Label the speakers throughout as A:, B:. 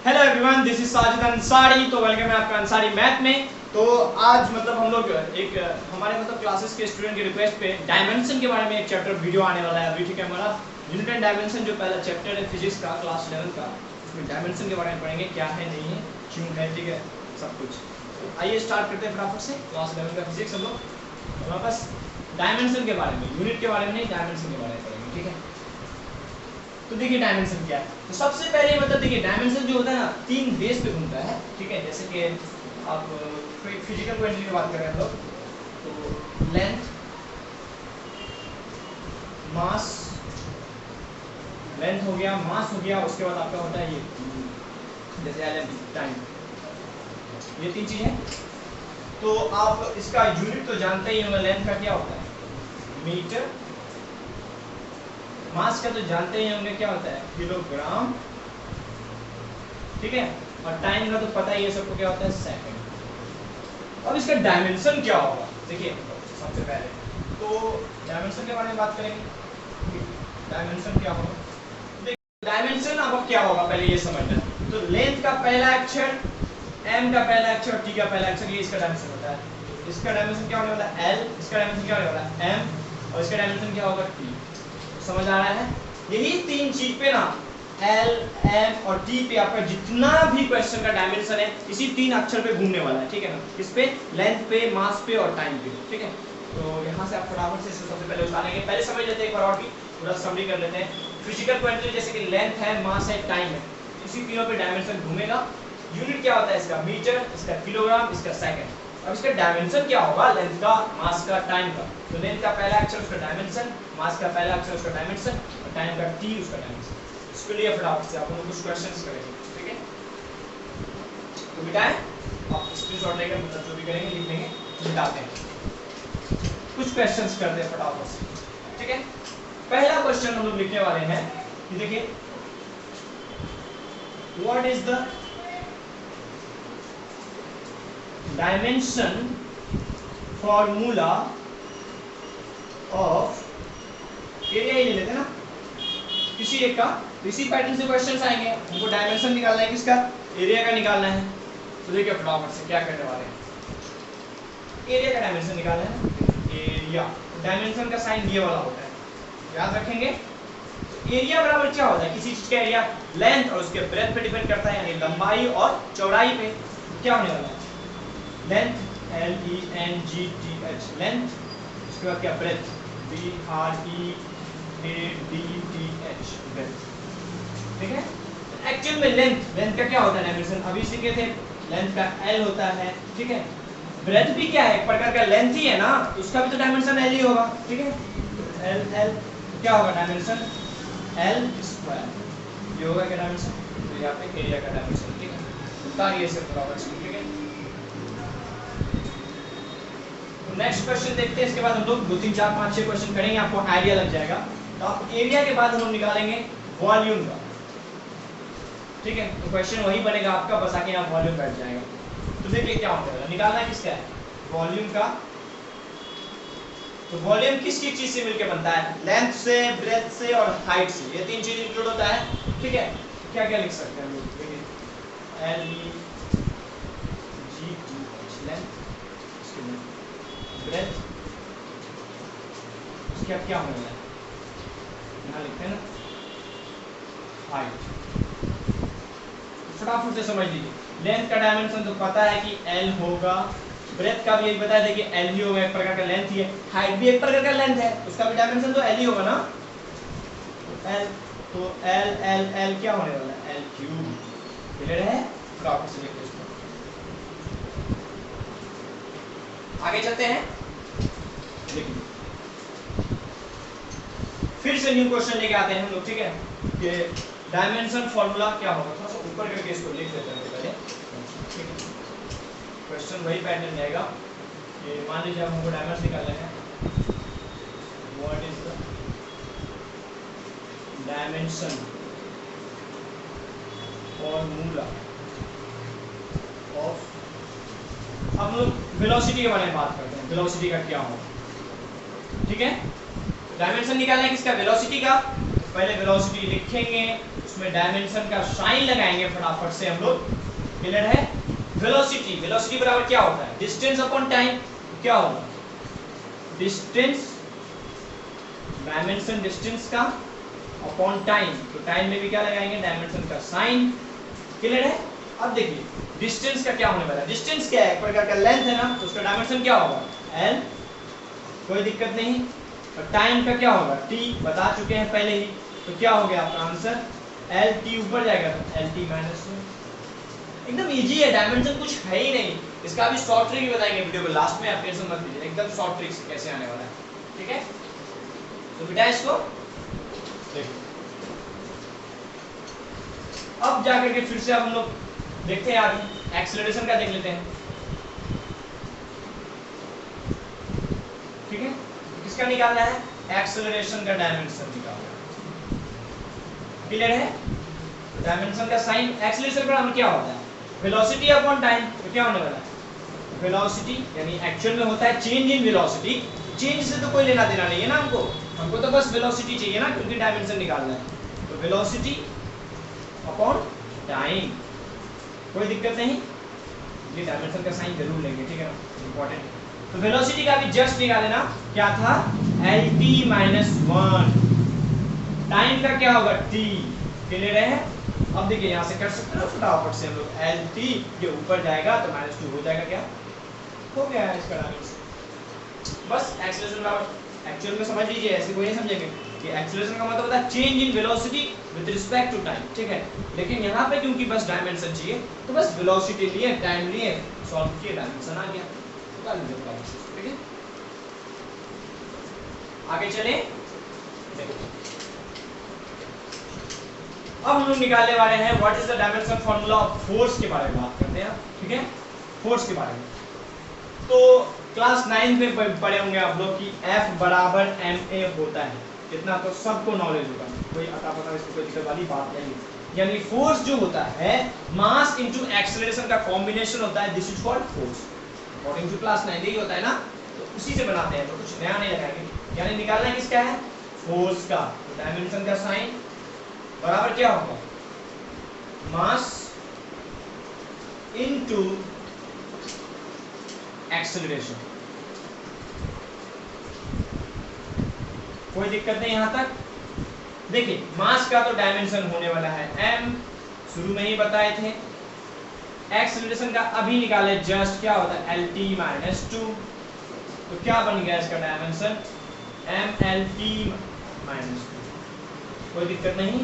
A: Hello everyone, this is Sajid Ansari. तो welcome है आपका अंसारी मैथ में। तो आज मतलब हम लोग एक हमारे मतलब क्लासेस के स्टूडेंट की रिक्वेस्ट पे डायमेंशन के बारे में एक चैप्टर वीडियो आने वाला है अभी। ठीक है, हमारा यूनिट एंड डायमेंशन जो पहला चैप्टर है फिजिक्स का क्लास 11 का, उसमें डायमेंशन के बारे में पढ़ेंगे, क्या है नहीं है, क्यों है, ठीक है, सब कुछ। तो आइए स्टार्ट करते हैं फटाफट से। क्लास 11 का फिजिक्स हम लोग वापस डायमेंशन के बारे में, यूनिट के बारे में नहीं, डायमेंशन के बारे में पढ़ेंगे। ठीक है, तो देखिए डायमेंशन क्या है। तो सबसे पहले मतलब देखिए डायमेंशन जो होता है ना, तीन बेस पे घूमता है। ठीक है, जैसे कि आप फिजिकल क्वांटिटी की बात करें हम लोग, तो लेंथ, मास, लेंथ हो गया, मास हो गया, उसके बाद आपका होता है ये जैसे एलएम टाइम, ये तीन चीजें। तो आप इसका यूनिट तो जानते ही होंगे, लेंथ का क्या होता है मीटर, मास का तो जानते ही होंगे क्या होता है किलोग्राम, ठीक है, और टाइम का तो पता ही है सबको क्या होता है सेकंड। अब इसका डायमेंशन क्या होगा, देखिए सबसे पहले तो डायमेंशन के बारे में बात करेंगे। डायमेंशन क्या होगा, देखिए डायमेंशन अब क्या होगा पहले ये समझना। तो लेंथ का पहला अक्षर, m का पहला अक्षर और t का पहला अक्षर, ये इसका डायमेंशन होता है। इसका डायमेंशन क्या होने वाला है l, इसका डायमेंशन क्या होने वाला है m, और इसका डायमेंशन क्या होगा t। समझ आ रहा है? यही तीन चीज पे ना L, M और T पे आपका जितना भी क्वेश्चन का डायमेंशन है इसी तीन अक्षर पे घूमने वाला है। ठीक है ना, किस पे, लेंथ पे, मास पे और टाइम पे। ठीक है, तो यहाँ से आप फटाफट से सबसे पहले उतारेंगे। पहले समझ लेते हैं एक बार और भी, पूरा समरी कर लेते हैं। फिजिकल क्वांटिटी जैसे कि लेंथ है, मास है, टाइम है, इसी तीनों पे डायमेंशन घूमेगा। यूनिट क्या होता है इसका मीटर, इसका किलोग्राम, इसका सेकंड। अब इसका डायमेंशन क्या होगा, लेंथ का, मास का, टाइम का। तो लेंथ का पहला अक्षर उसका डायमेंशन, मास का पहला अक्षर उसका डायमेंशन और टाइम का t उसका डायमेंशन। इसके लिए फटाफट से आप लोग कुछ क्वेश्चंस करेंगे। ठीक है, तो मिटाएं, आप स्क्रीनशॉट लेकर मतलब जो भी करेंगे लिख लेंगे, मिटाते हैं। कुछ क्वेश्चंस करते हैं फटाफट से। ठीक है, पहला क्वेश्चन हम लोग लिखने वाले हैं कि देखिए what is the dimension formula of area, ही ले लेते हैं ना किसी एक का। इसी पैटर्न से क्वेश्चंस आएंगे, हमको डायमेंशन निकालना है, किसका, एरिया का निकालना है। तो देखिए फटाफट से क्या करने वाले हैं, एरिया का डायमेंशन निकालना है। एरिया, डायमेंशन का साइन ये वाला होता है, याद रखेंगे। एरिया बराबर क्या होता है, किसी चीज का एरिया लेंथ और उसके ब्रेथ पे डिपेंड करता है, यानी लंबाई और चौड़ाई पे। क्या होने वाला है, लेंथ L-E-N-G-T-H, लेंथ, उसके बाद क्या, ब्रेथ, B-R-E-A-D-T-H, ब्रेथ। ठीक है, एक्चुअल में लेंथ, लेंथ का क्या होता है डायमेंशन, अभी सीखे थे, लेंथ का L होता है। ठीक है, ब्रेथ भी क्या है, एक प्रकार का लेंथ ही है ना, उसका भी तो डायमेंशन L ही होगा। ठीक है, तो L क्या होगा डायमेंशन, L स्क्वायर, ये होगा क्या डायमेंशन। तो यहाँ पे एरिया का डायमेंशन। ठीक है, उतारिए इसे बराबर से। ठीक है, नेक्स्ट क्वेश्चन देखते हैं। इसके बाद हम लोग 2 3 4 5 6 क्वेश्चन करेंगे, आपको आइडिया लग जाएगा। तो आप एरिया के बाद हम लोग निकालेंगे वॉल्यूम का। ठीक है, तो क्वेश्चन वही बनेगा आपका, बस आके यहाँ वॉल्यूम बैठ जाएगा। तो देखिए क्या होता है, निकालना है किसका है, वॉल्यूम का। तो वॉल्यूम किस किस चीज से मिलकर बनता है, लेंथ से, ब्रेथ से और हाइट से, ये तीन चीज इंक्लूड होता है। ठीक है, क्या क्या लिख सकते हैं हम लोग, देखिए L-E-G-T-H, लेंथ, ब्रेथ, उसके अब क्या होने वाला है, यहाँ लिखते हैं ना हाइट। फटाफट से समझ लीजिए, लेंथ का डायमेंशन तो पता है कि L होगा, ब्रेथ का भी यही बताया था कि L ही होगा, एक प्रकार का लेंथ ही है, हाइट भी एक प्रकार का लेंथ है, उसका भी डायमेंशन तो L ही होगा ना। तो L L L क्या होने वाला है, L क्यूब। क्लियर है, फटाफट से देखते हैं इसको, आगे चलते हैं। देखिए फिर से न्यू क्वेश्चन लेके आते हैं हम लोग। ठीक है, कि डायमेंशन फॉर्मूला क्या होगा, थोड़ा सा ऊपर करके इसको लिख लेते हैं पहले। ठीक है, क्वेश्चन वही पैटर्न जाएगा कि मान लीजिए हमको डायमेंशन निकालना है, what is the dimension formula of, हम लोग वेलोसिटी के बारे में बात करते हैं, वेलोसिटी का क्या होगा। ठीक है, डायमेंशन निकालना है किसका, वेलोसिटी का। पहले वेलोसिटी लिखेंगे, उसमें डायमेंशन का साइन लगाएंगे फटाफट से हम लोग। क्लियर है? वेलोसिटी, वेलोसिटी बराबर क्या होता है? Distance upon time. क्या होगा? डिस्टेंस, डायमेंशन डिस्टेंस का अपॉन टाइम, तो टाइम में भी क्या लगाएंगे? डायमेंशन का साइन। क्लियर है? अब देखिए डिस्टेंस का क्या होने वाला है? डिस्टेंस क्या है? एक प्रकार का लेंथ है ना, तो उसका डायमेंशन क्या होगा? l, कोई दिक्कत नहीं। और टाइम का क्या होगा? t, बता चुके हैं पहले ही, तो क्या हो गया आपका आंसर? l t ऊपर जाएगा तो l t माइनस 1। एकदम इजी है, डायमेंशन कुछ है ही नहीं। इसका भी शॉर्ट ट्रिक भी बताएंगे वीडियो के लास्ट में, आप टेंशन मत लीजिए, एकदम शॉर्ट ट्रिक से कैसे आने वाला है। ठीक है, तो बेटा इसको देखो। अब जाकर के फिर से हम लोग देखते हैं आगे, एक्सेलरेशन का देख लेते हैं। ठीक है, किसका निकालना है? एक्सेलरेशन का डायमेंशन निकालना है। क्लियर है? डायमेंशन का साइन, एक्सेलरेशन का क्या होता है? Velocity upon time. तो क्या होने वाला है? वेलोसिटी यानी एक्चुअल में होता है चेंज इन वेलोसिटी। चेंज से तो कोई लेना देना नहीं है ना हमको, हमको तो बस वेलोसिटी चाहिए ना, क्योंकि डायमेंशन निकालना है। तो वेलोसिटी अपॉन टाइम, कोई दिक्कत नहीं, ये डायमेंशन का साइन जरूर लेंगे, ठीक है ना, इंपॉर्टेंट। तो वेलोसिटी का भी जस्ट निकाल लेना, क्या था? lt minus 1। टाइम का क्या होगा? t। क्लियर है? अब देखिए यहाँ से कर सकते हैं फटाफट से हम लोग, lt ये ऊपर जाएगा तो माइनस 2 हो जाएगा। क्या हो गया है इसका डायमेंशन? बस एक्सेलरेशन का एक्चुअल में समझ लीजिए, ऐसे कोई नहीं समझेंगे कि एक्सेलरेशन का मतलब होता है change in velocity with respect to time. ठीक है, लेकिन यहाँ पे क्योंकि बस डायमेंशन चाहिए तो बस वेलोसिटी लिए, टाइम लिए, सॉल्व किए, डायमेंशन आ गया। ठीक है, आगे चले। देखो अब हम लोग निकालने वाले हैं what is the dimension formula of force के बारे में बात करते हैं। ठीक है, फोर्स के बारे में तो क्लास 9 में पढ़े होंगे आप लोग कि F बराबर ma होता है, कितना तो सबको नॉलेज होगा, कोई अता पता इसको कोई दिक्कत वाली बात नहीं। यानी फोर्स जो होता है मास इनटू एक्सेलरेशन का कॉम्बिनेशन होता है, this is called force. According to class 9 यही होता है ना, तो उसी से बनाते हैं, तो कुछ नया नहीं लगाएंगे। यानी निकालना किसका है? फोर्स का। तो डायमेंशन का साइन बराबर क्या होगा? मास इनटू एक्सेलरेशन। कोई दिक्कत नहीं यहां तक। देखिए मास का तो डायमेंशन होने वाला है m, शुरू में ही बताए थे। एक्सेलरेशन का अभी निकाले जस्ट, क्या होता है? lt minus 2। तो क्या बन गया इसका डायमेंशन? mlt minus 2। कोई दिक्कत नहीं,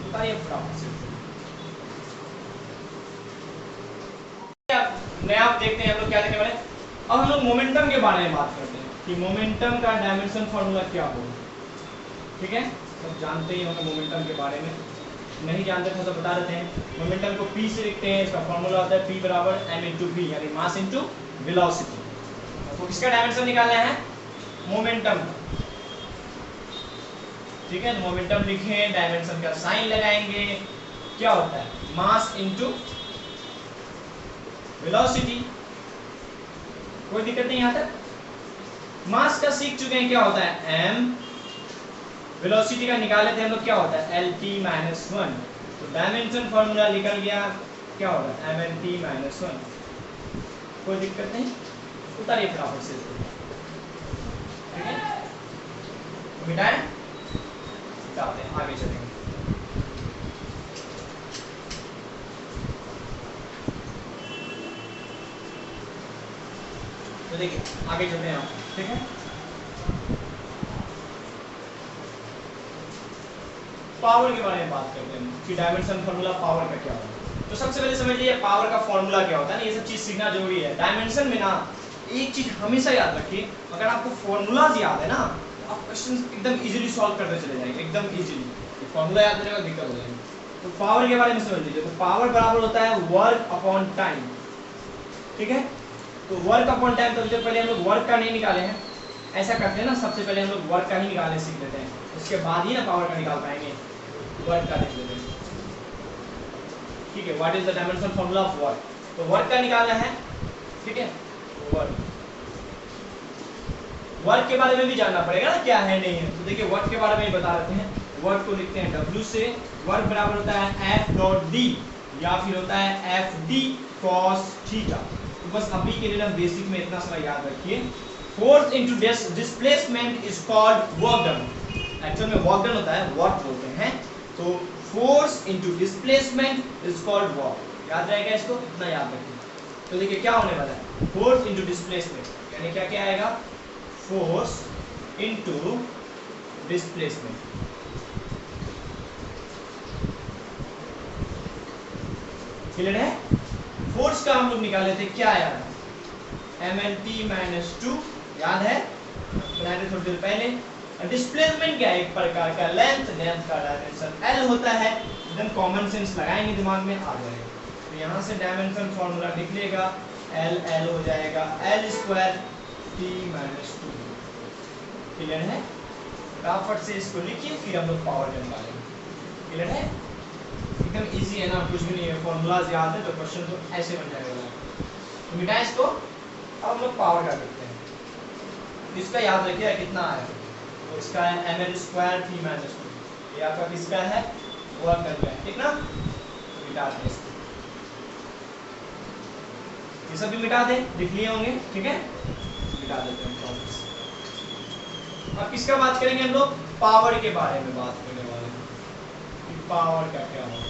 A: बताइए फटाफट से। नया देखते हैं हम लोग क्या देखने वाले। अब हम लोग मोमेंटम के बारे में बात करते हैं कि मोमेंटम का डायमेंशन फार्मूला क्या होगा। ठीक है, सब जानते ही होंगे मोमेंटम के बारे में, नहीं जानते थे तो बता देते हैं। मोमेंटम को p से लिखते हैं, इसका फार्मूला होता है p बराबर m इंटू v, यानी मास इंटू वेलोसिटी। तो किसका डायमेंशन निकालना है? मोमेंटम। ठीक है, तो मोमेंटम लिखें, डायमेंशन का साइन लगाएंगे, क्या होता है? Mass into velocity. कोई दिक्कत नहीं यहाँ तक। मास का सीख चुके हैं क्या होता है? m। वेलोसिटी का निकाले थे हम लोग, क्या होता है? lt minus 1। तो डायमेंशन फॉर्मूला निकल गया, क्या होगा? mlt minus 1। कोई दिक्कत नहीं, उतारिए फटाफट से इसको। ठीक है, मिटाएं, मिटाते हैं, आगे चलेंगे। तो देखिए आगे चलते हैं आप। ठीक है, पावर के बारे में बात करते हैं कि डायमेंशन फार्मूला पावर का क्या होता है। तो सबसे पहले समझ लीजिए पावर का फार्मूला क्या होता है ना, ये सब चीज सीखना जरूरी है। डायमेंशन में ना एक चीज हमेशा याद रखिए, अगर आपको फॉर्मूलाज याद है ना तो आप क्वेश्चन एकदम इजीली सॉल्व करते चले जाएंगे, एकदम इजीली। फॉर्मूला याद करने में दिक्कत हो जाएगी। तो पावर के बारे में समझ लीजिए, तो पावर बराबर होता है वर्क अपॉन टाइम। ठीक है, तो वर्क अपॉन टाइम, तो पहले हम लोग वर्क का नहीं निकाले हैं, ऐसा करते हैं ना, सबसे पहले हम लोग वर्क का ही निकालने सीख लेते हैं, उसके बाद ही ना पावर का निकाल पाएंगे। वर्क का देख लेते हैं। ठीक है, what is the dimension formula of work? तो वर्क का निकालना है। ठीक है, वर्क, वर्क के बारे में भी जानना पड़ेगा ना, क्या है नहीं है। तो देखिए वर्क के बारे में ही बता देते हैं। वर्क को लिखते हैं W से, वर्क बराबर होता है F डॉट D या फिर होता है FD cos थीटा। तो बस अभी के लिए ना बेसिक में इतना सारा याद रखिए। Force into displacement is called work done. Actual में वर्क डन होता है, वर्क बोलते हैं, तो force into displacement is called work. याद रहेगा इसको, इतना याद रखिए। तो देखिए क्या होने वाला है, फोर्स इनटू डिस्प्लेसमेंट यानी क्या क्या आएगा, फोर्स इनटू डिस्प्लेसमेंट। क्लियर है? फोर्स का हम लोग निकाले थे, क्या आया था, mlt माइनस 2, याद है, बनाए थे थोड़ी देर पहले। डिस्प्लेसमेंट क्या है, एक प्रकार का लेंथ, लेंथ का डायमेंशन l होता है। एकदम कॉमन सेंस लगाएंगे, दिमाग में आ जाएगा। तो यहाँ से डायमेंशन फॉर्मूला निकलेगा, l हो जाएगा l square t minus 2। Clear है? फटाफट से इसको लिखिए, फिर हम लोग पावर निकालेंगे। क्लियर है? एकदम इजी है ना, कुछ भी नहीं है, फॉर्मूलाज याद है तो क्वेश्चन तो ऐसे बन जाएगा। तो मिटा इसको, अब हम लोग पावर का करते हैं। इसका याद रखिए कितना आया, तो इसका है ml स्क्वायर t माइनस 2। ये आपका किसका है, वर्क डन का है, ठीक ना। तो मिटा दें इसको, ये सब भी मिटा दें, लिख लिए होंगे, ठीक है, मिटा देते हैं वापस। अब किसका बात करेंगे हम लोग, पावर के बारे में बात करने वाले हैं कि पावर का क्या होगा।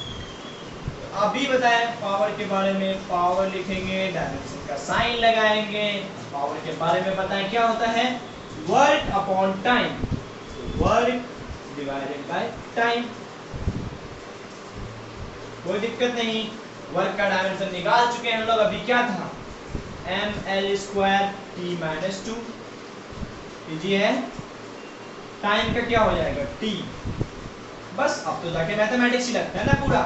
A: अभी बताएं पावर के बारे में, पावर लिखेंगे, डायमेंशन का साइन लगाएंगे। पावर के बारे में बताएं क्या होता है, work upon time, work divided by time. कोई दिक्कत नहीं, वर्क का डायमेंशन निकाल चुके हैं हम लोग। अभी क्या था, ml स्क्वायर t माइनस 2, कीजिए, टाइम का क्या हो जाएगा t। बस अब तो जाके मैथमेटिक्स ही लगता है ना पूरा।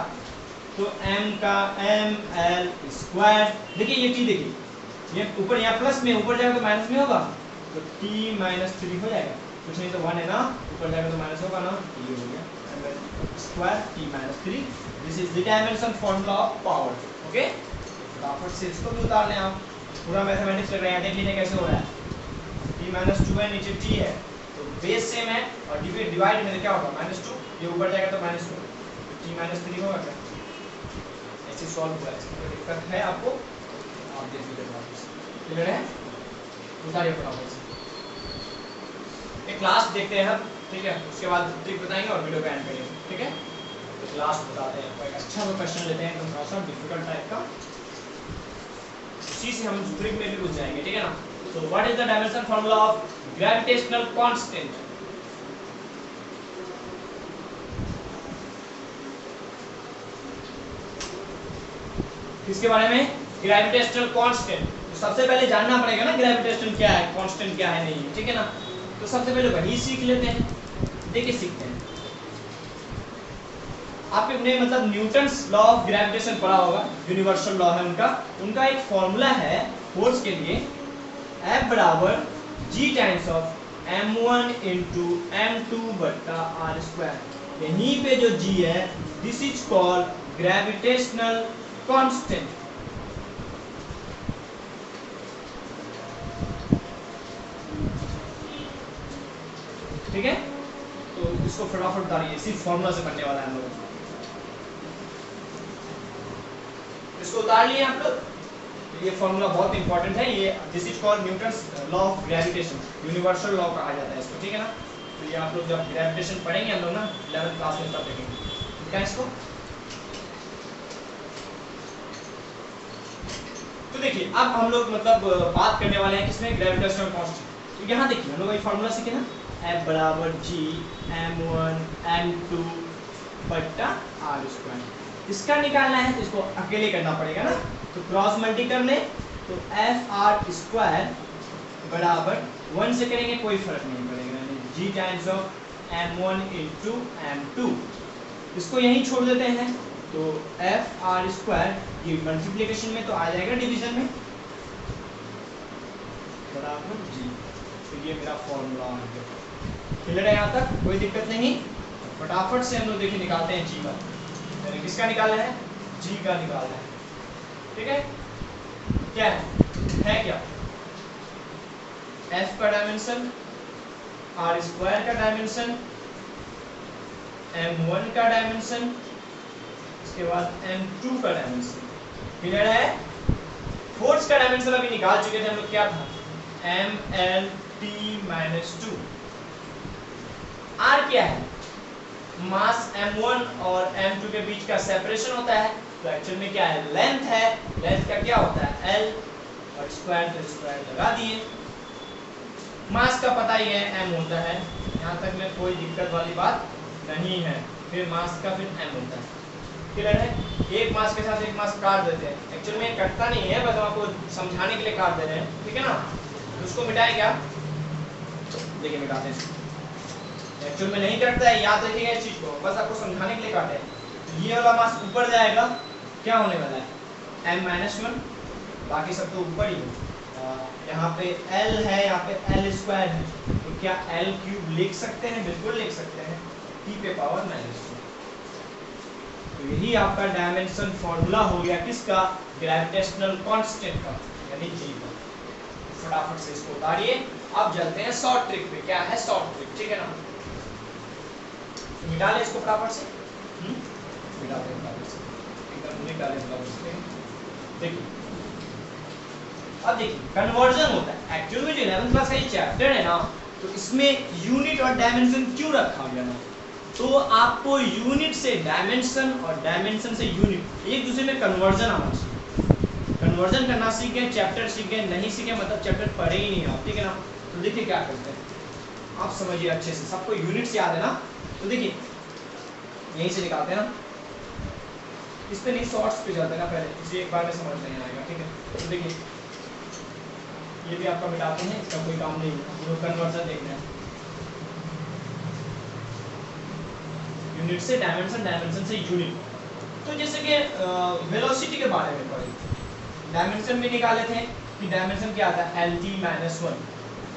A: तो m का ml स्क्वायर, देखिए ये t, देखिए ये ऊपर यहाँ प्लस में, ऊपर जाएगा तो माइनस में होगा, तो t माइनस 3 हो जाएगा। कुछ नहीं तो 1 है ना, ऊपर जाएगा तो माइनस होगा ना, ये हो गया ml square t minus 3। This is the dimension formula of power. Okay, फटाफट से इसको भी उतार लें आप, पूरा मैथमेटिक्स लग रहा है, देख लीजिए कैसे हो रहा है। t माइनस 2 है, नीचे t है, तो बेस सेम है, और डिवाइड में क्या होगा, माइनस 2, ये ऊपर जाएगा तो माइनस 2, तो t माइनस 3 होगा क्या। ऐसे सॉल्व हुआ है, इसमें कोई दिक्कत है आपको, आप देख लीजिए वापस। क्लियर है? उतारिए फटाफट से, एक लास्ट देखते हैं हम, ठीक है, उसके बाद ट्रिक बताएंगे और वीडियो को एंड करेंगे, ठीक है। तो लास्ट बताते हैं, कोई अच्छा सा क्वेश्चन लेते हैं एकदम थोड़ा सा डिफिकल्ट टाइप का, उसी से हम ट्रिक में भी घुस जाएंगे, ठीक है ना। तो what is the dimension formula of gravitational constant. किसके बारे में, ग्रेविटेशनल कांस्टेंट। तो सबसे पहले जानना पड़ेगा ना ग्रेविटेशन क्या है, कांस्टेंट क्या है, नहीं है, ठीक है ना। तो सबसे पहले वही सीख लेते हैं, देखिए सीखते हैं। आपने मतलब न्यूटन्स लॉ ऑफ ग्रेविटेशन पढ़ा होगा, यूनिवर्सल लॉ है उनका एक फॉर्मूला है फोर्स के लिए, F बराबर g times of m1 into m2 बट्टा r स्क्वायर। यहीं पे जो g है, this is called gravitational constant. ठीक है, तो इसको फटाफट उतारिए, इसी फॉर्मूला से बनने वाला है हम लोग। इसको उतार लिए आप लोग, ये फॉर्मूला बहुत इंपॉर्टेंट है, ये this is called Newton's law of gravitation, universal law कहा जाता है इसको, ठीक है ना। तो ये आप लोग जब ग्रेविटेशन पढ़ेंगे हम लोग ना 11th क्लास में, तब देखेंगे, ठीक है इसको। तो देखिए अब हम लोग मतलब बात करने वाले हैं किसमें, ग्रेविटेशनल कांस्टेंट। तो यहाँ देखिए हम लोग ये फॉर्मूला सीखे ना, F बराबर g m1 m2 बट्टा r स्क्वायर। इसका निकालना है तो इसको अकेले करना पड़ेगा ना, तो क्रॉस मल्टी कर ले, तो एफ आर स्क्वायर बराबर 1 से करेंगे कोई फर्क नहीं पड़ेगा, यानी g times of m1 into m2। इसको यहीं छोड़ देते हैं, तो एफ आर स्क्वायर ये मल्टीप्लिकेशन में तो आ जाएगा, डिवीजन में बराबर g। तो ये मेरा फॉर्मूला आ गया। क्लियर है यहाँ तक, कोई दिक्कत नहीं। फटाफट से हम लोग देखिए निकालते हैं g का, यानी किसका निकालना है, g का निकालना है, ठीक है। क्या है क्या, f का डायमेंशन, r स्क्वायर का डायमेंशन m1 का डायमेंशन, इसके बाद m2 का डायमेंशन। क्लियर है? फोर्स का डायमेंशन अभी निकाल चुके थे हम लोग, क्या था? mlt-2। r क्या है? मास m1 और m2 के बीच का सेपरेशन होता है, तो एक्चुअल में क्या है? लेंथ है। लेंथ का क्या होता है? l, और स्क्वायर तो स्क्वायर लगा दिए। मास का पता ही है m होता है, यहाँ तक में कोई दिक्कत वाली बात नहीं है। फिर मास का फिर m होता है। क्लियर है? एक मास के साथ एक मास काट देते हैं, एक्चुअल में कटता नहीं है, बस हम आपको समझाने के लिए काट दे रहे हैं, ठीक है ना? तो उसको मिटाएं क्या? देखिए मिटाते हैं। एक्चुअल में नहीं कटता है, याद रखिएगा इस चीज को, बस आपको समझाने के लिए काटे हैं। ये वाला मास ऊपर जाएगा, क्या होने वाला है? m-1, बाकी सब तो ऊपर ही है। यहाँ पे l है, यहाँ पे l स्क्वायर है, तो क्या l क्यूब लिख सकते हैं? बिल्कुल लिख सकते हैं, t पे पावर -2। तो यही आपका डायमेंशन फॉर्मूला हो गया किसका? ग्रेविटेशनल कांस्टेंट का, यानी g का। फटाफट से इसको उतारिए। अब चलते हैं शॉर्ट ट्रिक पे। क्या है शॉर्ट ट्रिक? ठीक है ना? मिटा ले इसको फटाफट से। मिटा दे फटाफट से, एकदम मिटा ले फटाफट से। देखिए, अब देखिए कन्वर्जन होता है। एक्चुअल में जो 11th क्लास का ये चैप्टर है ना, तो इसमें यूनिट और डायमेंशन क्यों रखा गया ना? तो आपको यूनिट से डायमेंशन और डायमेंशन से यूनिट एक दूसरे में कन्वर्जन आना चाहिए। कन्वर्जन करना सीख गए, चैप्टर सीख गए, नहीं सीखे मतलब चैप्टर पढ़े ही नहीं आप, ठीक है ना? तो देखिए क्या करते हैं, आप समझिए अच्छे से। सबको यूनिट से याद है ना? तो देखिए यहीं से निकालते हैं ना, इस पे नहीं शॉर्ट्स पे जाते हैं ना पहले, इसे एक बार में समझ नहीं आएगा, ठीक है? तो देखिए ये भी आपका मिटाते हैं, इसका कोई काम नहीं है, कन्वर्जन देखना है। यूनिट से डायमेंशन, डायमेंशन से यूनिट। तो जैसे कि वेलोसिटी के बारे में पढ़े, डायमेंशन भी निकाले थे कि डायमेंशन क्या आता है? lt-1।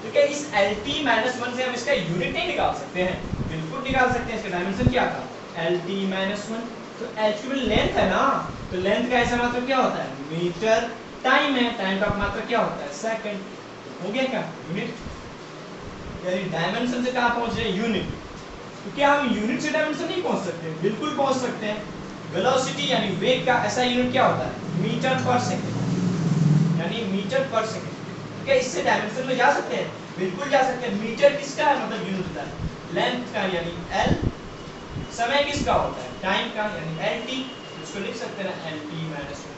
A: तो क्या इस lt-1 से हम इसका यूनिट नहीं निकाल सकते हैं? बिल्कुल निकाल सकते हैं। इसका डायमेंशन क्या था? lt-1। तो h की लेंथ है ना, तो लेंथ का ऐसा मतलब क्या होता है? मीटर। टाइम है, टाइम का मात्रा क्या होता है? सेकंड। हो गया क्या? यूनिट। यानी डायमेंशन से कहां पहुंच रहे? यूनिट। तो क्या हम यूनिट से डायमेंशन नहीं पहुंच सकते? बिल्कुल पहुंच सकते हैं। वेलोसिटी यानी वेग का ऐसा यूनिट क्या होता है? मीटर पर सेकंड, यानी मीटर पर सेकंड। तो क्या इससे डायमेंशन में जा सकते हैं? बिल्कुल जा सकते हैं। मीटर किसका है? मतलब यूनिट होता है लेंथ का, यानी l। समय किसका होता है? टाइम का, यानी lt। इसको लिख सकते हैं ना lt-1।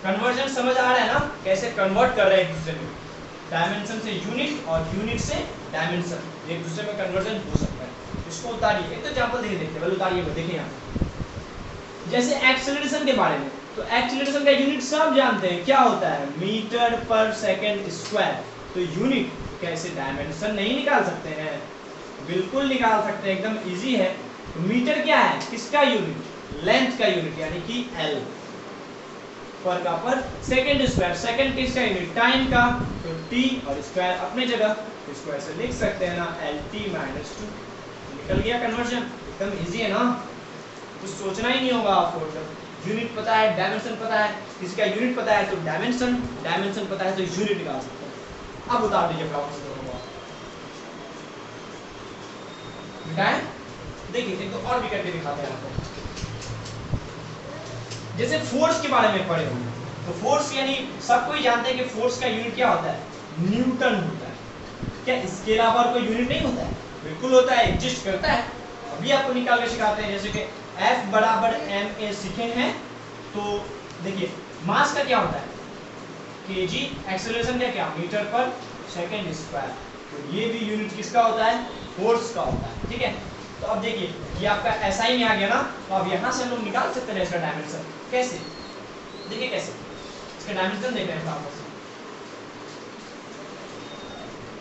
A: कन्वर्जन समझ आ रहा है ना, कैसे कन्वर्ट कर रहे हैं एक दूसरे में? डायमेंशन से यूनिट और यूनिट से डायमेंशन, एक दूसरे में कन्वर्जन हो सकता है। इसको उतारिए, एक तो एग्जांपल देखिए, देखते हैं। उतारिए, देखिए यहाँ जैसे एक्सेलरेशन के बारे में, तो एक्सेलरेशन का यूनिट सब जानते हैं, क्या होता है? मीटर पर सेकंड स्क्वायर। तो यूनिट कैसे डायमेंशन नहीं निकाल सकते हैं? बिल्कुल निकाल सकते हैं, एकदम इजी है। तो मीटर क्या है? किसका यूनिट? लेंथ का यूनिट, यानी कि l। पर का पर सेकंड स्क्वायर, सेकंड किसका यूनिट? टाइम का, तो t और स्क्वायर अपने जगह, इसको ऐसे लिख सकते हैं ना lt-2। निकल गया कन्वर्जन, एकदम इजी है ना? कुछ सोचना ही नहीं होगा आपको। यूनिट पता है, डायमेंशन पता है, इसका यूनिट पता है तो डायमेंशन, डायमेंशन पता है तो यूनिट निकाल सकते हैं। अब उतार दीजिए फटाफट से दोनों को। मिटाएं? देखिए एक तो और भी करके दिखाते हैं आपको। जैसे फोर्स के बारे में पढ़े होंगे, तो फोर्स यानी सबको ही जानते हैं कि फोर्स का यूनिट क्या होता है? न्यूटन होता है। क्या इसके अलावा और कोई यूनिट नहीं होता है? बिल्कुल होता है, एग्जिस्ट करता है। अभी आपको निकाल के सिखाते हैं। जैसे कि F बराबर ma सीखे हैं, तो देखिए मास का क्या होता है? kg। एक्सेलरेशन का क्या? मीटर पर सेकंड स्क्वायर। तो ये भी यूनिट किसका होता है? फोर्स का होता है, ठीक है? तो अब देखिए ये आपका SI में आ गया ना, तो अब यहाँ से हम लोग निकाल सकते हैं इसका डायमेंशन। कैसे? देखिए कैसे, इसका डायमेंशन देख रहे हैं आपको।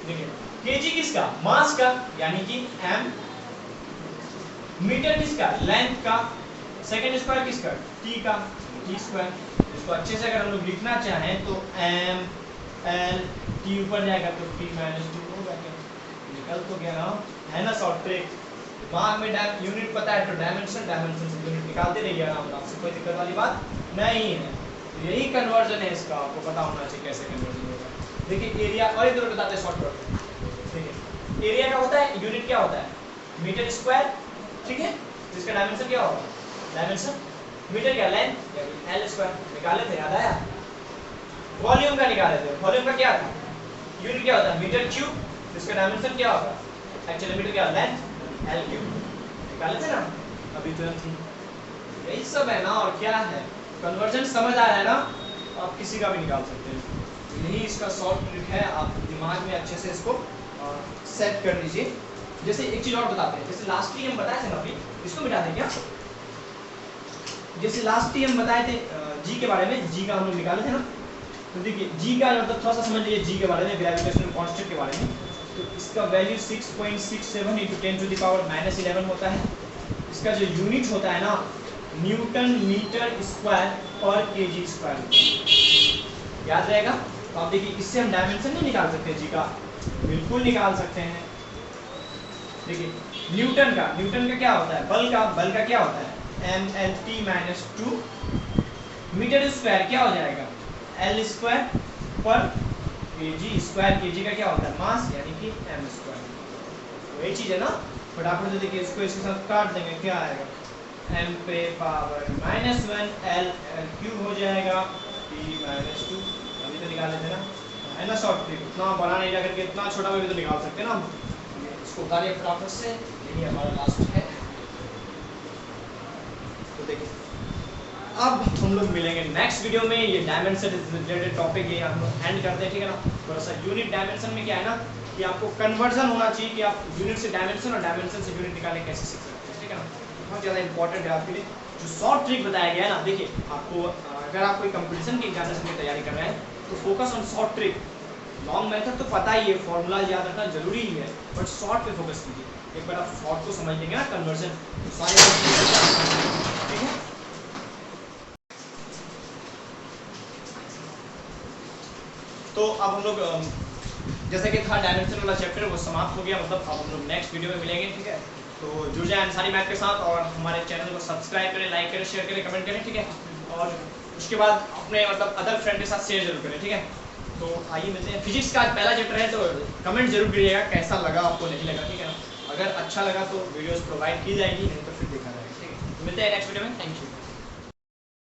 A: देखिए kg किसका? मास का, यानी कि m। मीटर किसका? लेंथ का। सेकंड स्क्वायर किसका? t का, t स्क्वायर। इसको अच्छे से अगर हम लोग लिखना चाहें तो m l t ऊपर जाएगा तो t-2 होगा। क्या निकल तो गया ना, है ना? Short trick. दिमाग में यूनिट पता है तो डायमेंशन, डायमेंशन से यूनिट निकालते रहिए आराम से, कोई दिक्कत वाली बात नहीं है। तो यही कन्वर्जन है इसका, आपको पता होना चाहिए कैसे कन्वर्जन होगा। देखिए एरिया, और इधर बताते हैं शॉर्ट देखिए एरिया का होता है यूनिट क्या होता है? मीटर स्क्वायर, ठीक है? इसका डायमेंशन क्या होगा? डायमेंशन मीटर क्या लेंथ एल स्क्वायर निकाले थे, याद आया? वॉल्यूम का निकाले थे, वॉल्यूम का क्या था? यूनिट क्या होता है? Metre cube. इसका डायमेंशन क्या होगा? एक्चुअली मीटर क्या लेंथ एल क्यूब निकाले थे ना अभी तुरंत ही। यही सब है ना, और क्या है? कन्वर्जन समझ आ रहा है ना, आप किसी का भी निकाल सकते हैं। यही इसका शॉर्ट ट्रिक है, आप दिमाग में अच्छे से इसको सेट कर लीजिए। जैसे एक चीज और बताते हैं, जैसे लास्ट ही हम बताए थे ना, अभी इसको मिटा दें क्या? जैसे लास्ट ही हम बताए थे जी के बारे में, जी का हम लोग निकाले थे ना, तो देखिए जी का मतलब थोड़ा सा समझ लीजिए जी के बारे में, ग्रेविटेशनल कांस्टेंट के बारे में। तो इसका वैल्यू 6.67 × 10⁻11 होता है। इसका जो यूनिट होता है ना, न्यूटन मीटर स्क्वायर पर केजी स्क्वायर, याद रहेगा? तो आप देखिए इससे हम डायमेंशन नहीं निकाल सकते जी का, बिल्कुल निकाल सकते हैं। देखिए न्यूटन का क्या होता है? बल का क्या होता है? mLT-2 मीटर स्क्वायर क्या हो जाएगा? L स्क्वायर पर केजी स्क्वायर, केजी का क्या होता है? मास, यानी कि m स्क्वायर। वही चीज है ना, फटाफट से देखिए इसको इसके साथ काट देंगे, क्या आएगा? m पे पावर -1 L क्यूब हो जाएगा T-2। अभी तो निकाले थे ना, है ना शॉर्ट ट्रिक? इतना बड़ा नहीं रह करके इतना छोटा में भी तो निकाल सकते हैं ना हम। इसको उतारिए फटाफट से, यही हमारा लास्ट है। तो देखिए अब हम लोग मिलेंगे नेक्स्ट वीडियो में, ये डायमेंशन रिलेटेड टॉपिक ये हम लोग एंड करते हैं, ठीक है ना? थोड़ा सा यूनिट डायमेंशन में क्या है ना कि आपको कन्वर्जन होना चाहिए कि आप यूनिट से डायमेंशन और डायमेंशन से यूनिट निकालने कैसे सीख सकते हैं, ठीक है ना? बहुत ज़्यादा इंपॉर्टेंट है आपके लिए। जो शॉर्ट ट्रिक बताया गया है ना, देखिए आपको अगर आप कोई कंपटीशन की एग्जामिनेशन की तैयारी कर रहे हैं तो focus on short trick. Long method तो पता ही है, फॉर्मूला याद रखना जरूरी ही है, बट शॉर्ट पे फोकस कीजिए। एक बार आप शॉर्ट को समझ लेंगे ना, कन्वर्जन सारे, ठीक है? तो अब हम लोग जैसा कि था डायमेंशन वाला चैप्टर वो समाप्त हो गया, मतलब अब हम लोग नेक्स्ट वीडियो में मिलेंगे, ठीक है? तो जुड़ जाए अंसारी मैथ के साथ और हमारे चैनल को सब्सक्राइब करें, लाइक करें, शेयर करें, कमेंट करें, ठीक है? और उसके बाद अपने मतलब अदर फ्रेंड के साथ शेयर जरूर करें, ठीक है? तो आइए मिलते हैं। फिजिक्स का आज पहला चैप्टर है, तो कमेंट जरूर करिएगा कैसा लगा आपको, नहीं लगा, ठीक है ना? अगर अच्छा लगा तो वीडियोस प्रोवाइड की जाएगी, नहीं तो फिर देखा जाएगा, ठीक है? मिलते हैं नेक्स्ट वीडियो में, थैंक यू।